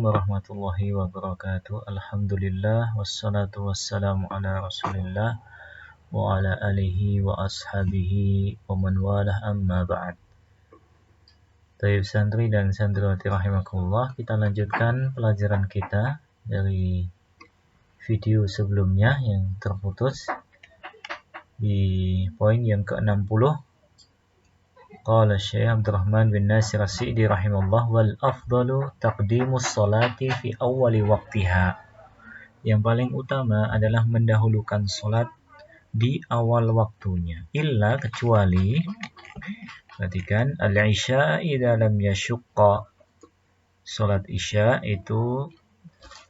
Assalamualaikum warahmatullahi wabarakatuh. Alhamdulillah wassalatu wassalamu ala Rasulillah wa ala alihi wa ashabihi wa man walah amma ba'd. Tayyib santri dan santriwati rahimakumullah, kita lanjutkan pelajaran kita dari video sebelumnya yang terputus di poin yang ke-60. Qala Syekh Abdurrahman bin Nasir As-Sa'di rahimahullah, wal afdalu taqdimus salati fi awwali waqtiha. Yang paling utama adalah mendahulukan salat di awal waktunya. Illa kecuali, perhatikan, al-isya idza lam yashqa. Salat isya itu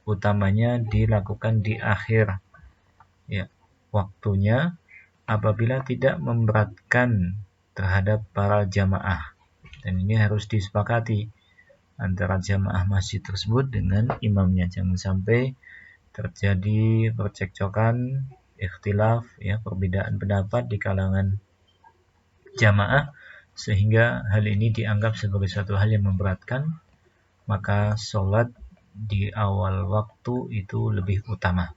utamanya dilakukan di akhir waktunya apabila tidak memberatkan terhadap para jamaah, dan ini harus disepakati antara jamaah masjid tersebut dengan imamnya. Jangan sampai terjadi percekcokan, ikhtilaf, perbedaan pendapat di kalangan jamaah sehingga hal ini dianggap sebagai suatu hal yang memberatkan. Maka sholat di awal waktu itu lebih utama.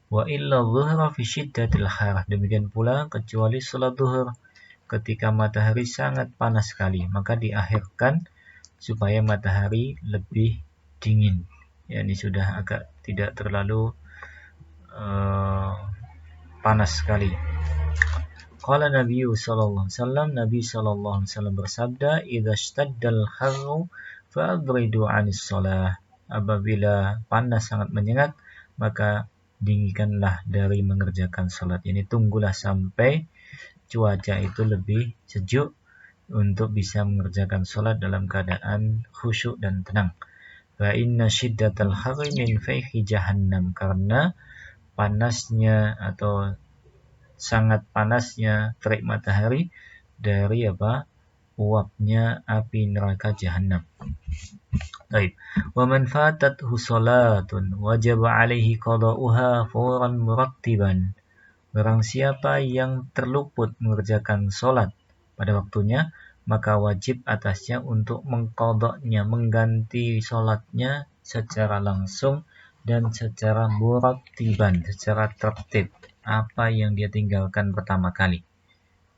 Wa illa dhuhra fi syiddatil harah. Demikian pula kecuali sholat zuhur ketika matahari sangat panas sekali, maka diakhirkan supaya matahari lebih dingin. Ya, ini sudah agak tidak terlalu panas sekali. Qala Nabi sallallahu alaihi wasallam, Nabi sallallahu alaihi wasallam bersabda, "Idza ishtaddal harru fa'abridu 'anis shalah." Apabila panas sangat menyengat, maka dingginkanlah dari mengerjakan salat. Ini tunggulah sampai cuaca itu lebih sejuk untuk bisa mengerjakan sholat dalam keadaan khusyuk dan tenang. Fa inna syiddatal harri min fayhi jahannam, karena panasnya atau sangat panasnya terik matahari dari uapnya api neraka jahannam. Baik. Wa man fatathu salatun wajaba alaihi qada'uha fawran murattiban. Barang siapa yang terluput mengerjakan sholat pada waktunya, maka wajib atasnya untuk mengqadanya, mengganti sholatnya secara langsung dan secara murattiban, secara tertib, apa yang dia tinggalkan pertama kali.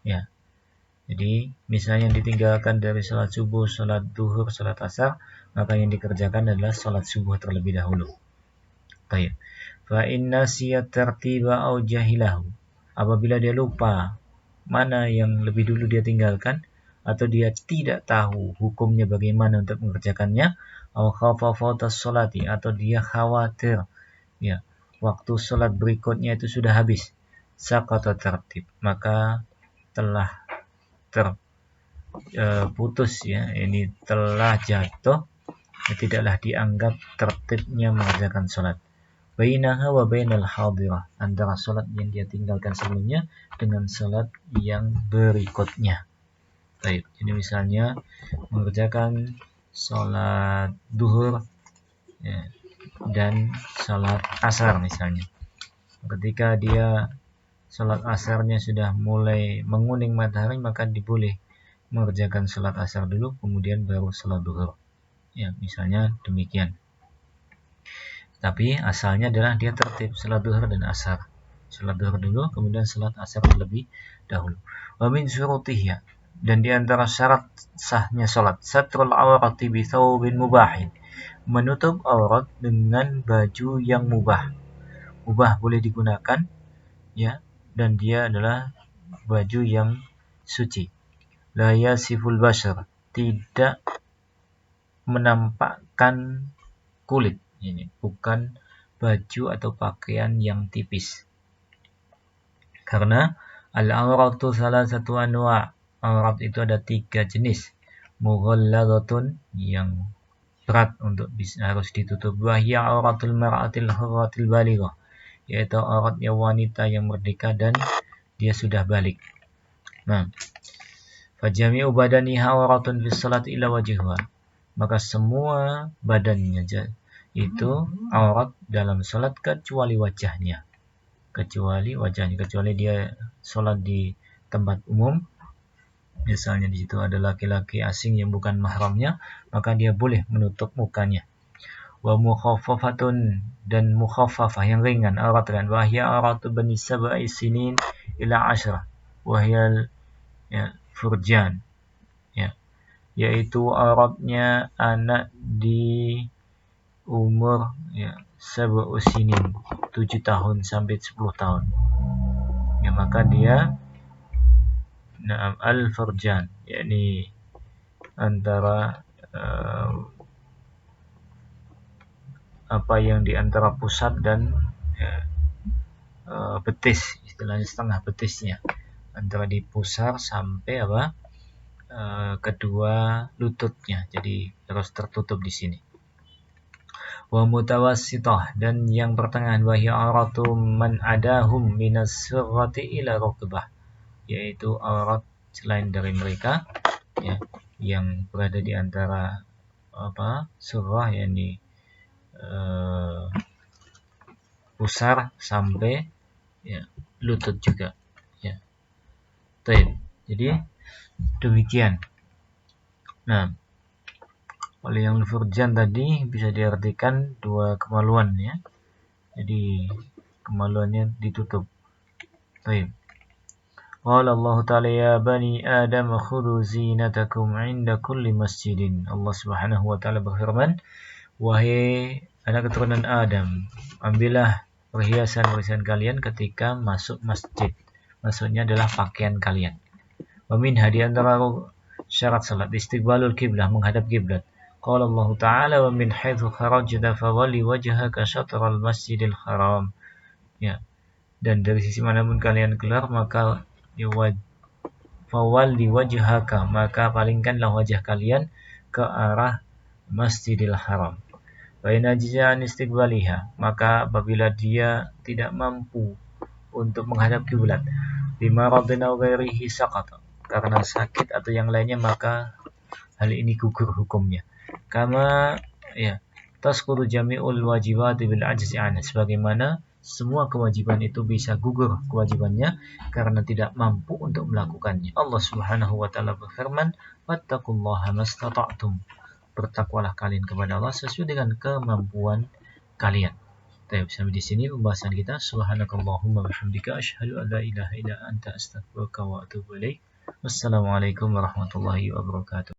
Ya. Jadi, misalnya yang ditinggalkan dari sholat subuh, sholat duhur, sholat asar, maka yang dikerjakan adalah sholat subuh terlebih dahulu. Baik. Fa inna siyat tertiba au jahilahu. Apabila dia lupa mana yang lebih dulu dia tinggalkan, atau dia tidak tahu hukumnya bagaimana untuk mengerjakannya, au khafa fatas sholati, atau dia khawatir waktu sholat berikutnya itu sudah habis, saqata tertib, maka telah terputus, ini telah jatuh, tidaklah dianggap tertibnya mengerjakan sholat. Bainaha wa bainal hadirah, antara salat yang dia tinggalkan sebelumnya dengan salat yang berikutnya. Baik, jadi misalnya mengerjakan salat duhur dan salat asar misalnya. Ketika dia salat asarnya sudah mulai menguning matahari, maka diboleh mengerjakan salat asar dulu kemudian baru salat duhur. Ya, misalnya demikian. Tapi asalnya adalah dia tertib salat duhur dan asar. Salat duhur dulu, kemudian salat asar terlebih dahulu. Wa min syurutihi, dan di antara syarat sahnya salat, satrul awrati bi thawbin mubahin, menutup aurat dengan baju yang mubah. Mubah boleh digunakan, dan dia adalah baju yang suci. La yasiful bashar, tidak menampakkan kulit. Ini bukan baju atau pakaian yang tipis. Karena al-awratu salah satu anwa'. Aurat itu ada 3 jenis. Mughalladatun, yang berat untuk harus ditutup. Wahya auratul mar'atil hurratil balighah, yaitu auratnya wanita yang merdeka dan dia sudah balik. Nah, fajami'u badaniha auratun fi shalat illa wajhuha, maka semua badannya itu aurat dalam sholat kecuali wajahnya. Kecuali dia sholat di tempat umum, misalnya di situ ada laki-laki asing yang bukan mahramnya, maka dia boleh menutup mukanya. Wa mukhaffafatun, dan mukhaffafah yang ringan, aratkan, wa hiya aratu bani sab'i sinin ila 10, wa hiya furjan, yaitu aratnya anak di umur sab'u sinin, 7 tahun sampai 10 tahun. Maka dia al-furjan, yakni antara apa yang di antara pusat dan betis, istilahnya setengah betisnya, antara di pusar sampai kedua lututnya, jadi terus tertutup di sini. Wa mutawassithah, dan yang pertengahan, wa hiya auratu man adahum minas surrati ila rukbah, yaitu aurat selain dari mereka yang berada di antara surah, yakni pusar sampai lutut juga. Jadi demikian. Nah, oleh yang furjan tadi bisa diartikan dua kemaluan, jadi kemaluannya ditutup. Qala Allah Ta'ala ya bani Adam khudhu zinatakum 'inda kulli masjidin. Allah Subhanahu wa taala berfirman, wahai anak keturunan Adam, ambillah perhiasan-perhiasan kalian ketika masuk masjid. Maksudnya adalah pakaian kalian. Wa minha, di antara syarat salat, istiqbalul kiblah, menghadap kiblat. Qala Allah Ta'ala wa min haitsu kharajta fawalli wajhaka syatral masjidil haram. Dan dari sisi manapun kalian keluar, maka fawalli wajhaka, maka palingkanlah wajah kalian ke arah Masjidil Haram. Wa in ajiza an istiqbaliha, maka apabila dia tidak mampu untuk menghadap kiblat, bimaradin aw ghairihi saqata, karena sakit atau yang lainnya, maka hal ini gugur hukumnya. Kama tasqutu jami'ul wajibati bil ajzi an, sebagaimana semua kewajiban itu bisa gugur kewajibannya karena tidak mampu untuk melakukannya. Allah Subhanahu wa taala berfirman, wattaqullaha mastata'tum, bertakwalah kalian kepada Allah sesuai dengan kemampuan kalian. Sampai di sini pembahasan kita. Subhanakallahumma bihamdika asyhadu an la ilaha illa anta astaghfiruka wa atubu ilaik. Wassalamualaikum warahmatullahi wabarakatuh.